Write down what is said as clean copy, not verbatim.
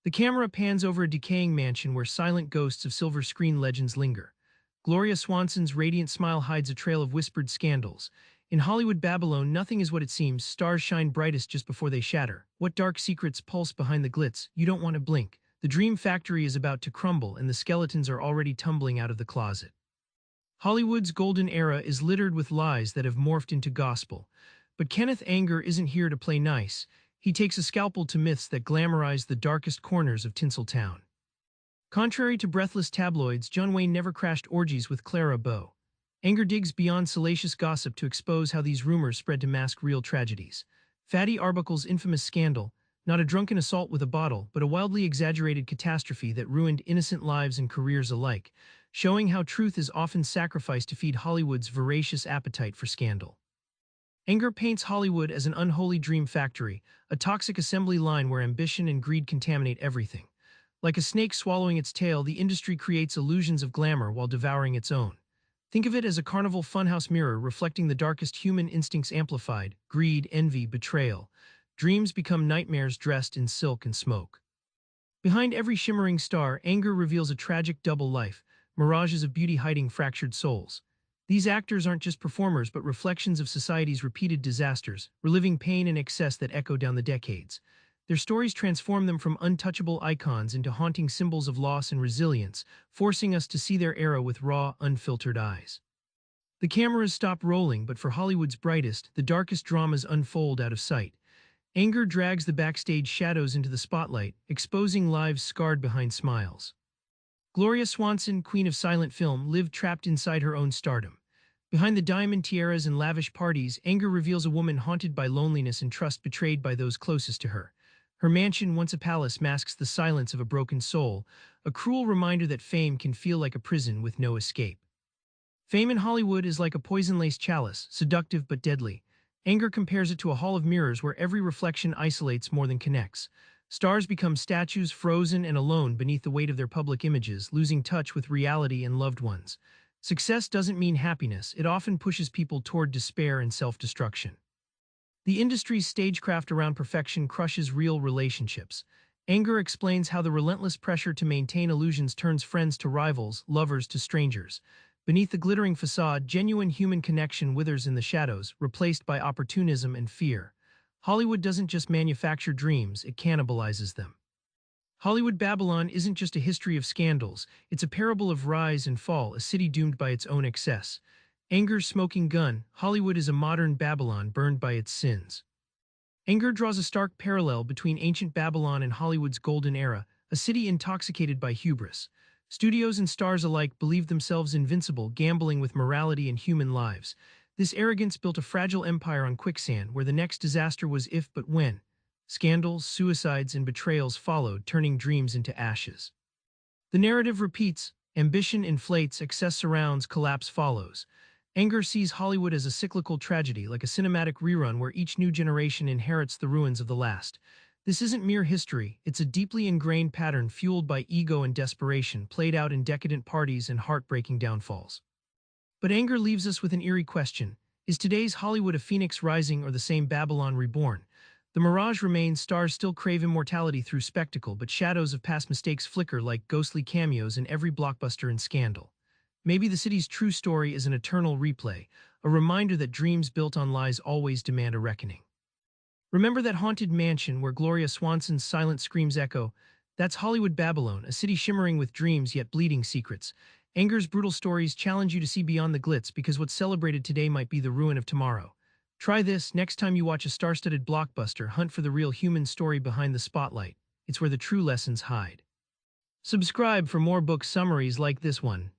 The camera pans over a decaying mansion where silent ghosts of silver screen legends linger. Gloria Swanson's radiant smile hides a trail of whispered scandals. In Hollywood Babylon, nothing is what it seems. Stars shine brightest just before they shatter. What dark secrets pulse behind the glitz? You don't want to blink. The dream factory is about to crumble, and the skeletons are already tumbling out of the closet. Hollywood's golden era is littered with lies that have morphed into gospel. But Kenneth Anger isn't here to play nice. He takes a scalpel to myths that glamorize the darkest corners of Tinseltown. Contrary to breathless tabloids, John Wayne never crashed orgies with Clara Bow. Anger digs beyond salacious gossip to expose how these rumors spread to mask real tragedies. Fatty Arbuckle's infamous scandal, not a drunken assault with a bottle, but a wildly exaggerated catastrophe that ruined innocent lives and careers alike, showing how truth is often sacrificed to feed Hollywood's voracious appetite for scandal. Anger paints Hollywood as an unholy dream factory, a toxic assembly line where ambition and greed contaminate everything. Like a snake swallowing its tail, the industry creates illusions of glamour while devouring its own. Think of it as a carnival funhouse mirror reflecting the darkest human instincts amplified: greed, envy, betrayal. Dreams become nightmares dressed in silk and smoke. Behind every shimmering star, Anger reveals a tragic double life, mirages of beauty hiding fractured souls. These actors aren't just performers but reflections of society's repeated disasters, reliving pain and excess that echo down the decades. Their stories transform them from untouchable icons into haunting symbols of loss and resilience, forcing us to see their era with raw, unfiltered eyes. The cameras stop rolling, but for Hollywood's brightest, the darkest dramas unfold out of sight. Anger drags the backstage shadows into the spotlight, exposing lives scarred behind smiles. Gloria Swanson, queen of silent film, lived trapped inside her own stardom. Behind the diamond tiaras and lavish parties, Anger reveals a woman haunted by loneliness and trust betrayed by those closest to her. Her mansion, once a palace, masks the silence of a broken soul, a cruel reminder that fame can feel like a prison with no escape. Fame in Hollywood is like a poison-laced chalice, seductive but deadly. Anger compares it to a hall of mirrors where every reflection isolates more than connects. Stars become statues, frozen and alone beneath the weight of their public images, losing touch with reality and loved ones. Success doesn't mean happiness. It often pushes people toward despair and self-destruction. The industry's stagecraft around perfection crushes real relationships. Anger explains how the relentless pressure to maintain illusions turns friends to rivals, lovers to strangers. Beneath the glittering facade, genuine human connection withers in the shadows, replaced by opportunism and fear. Hollywood doesn't just manufacture dreams, it cannibalizes them. Hollywood Babylon isn't just a history of scandals, it's a parable of rise and fall, a city doomed by its own excess. Anger's smoking gun, Hollywood is a modern Babylon burned by its sins. Anger draws a stark parallel between ancient Babylon and Hollywood's golden era, a city intoxicated by hubris. Studios and stars alike believed themselves invincible, gambling with morality and human lives. This arrogance built a fragile empire on quicksand, where the next disaster was if but when. Scandals, suicides, and betrayals followed, turning dreams into ashes. The narrative repeats: ambition inflates, excess surrounds, collapse follows. Anger sees Hollywood as a cyclical tragedy, like a cinematic rerun where each new generation inherits the ruins of the last. This isn't mere history, it's a deeply ingrained pattern fueled by ego and desperation, played out in decadent parties and heartbreaking downfalls. But Anger leaves us with an eerie question: is today's Hollywood a phoenix rising or the same Babylon reborn? The mirage remains, stars still crave immortality through spectacle, but shadows of past mistakes flicker like ghostly cameos in every blockbuster and scandal. Maybe the city's true story is an eternal replay, a reminder that dreams built on lies always demand a reckoning. Remember that haunted mansion where Gloria Swanson's silent screams echo? That's Hollywood Babylon, a city shimmering with dreams yet bleeding secrets. Anger's brutal stories challenge you to see beyond the glitz, because what's celebrated today might be the ruin of tomorrow. Try this: next time you watch a star-studded blockbuster, hunt for the real human story behind the spotlight. It's where the true lessons hide. Subscribe for more book summaries like this one.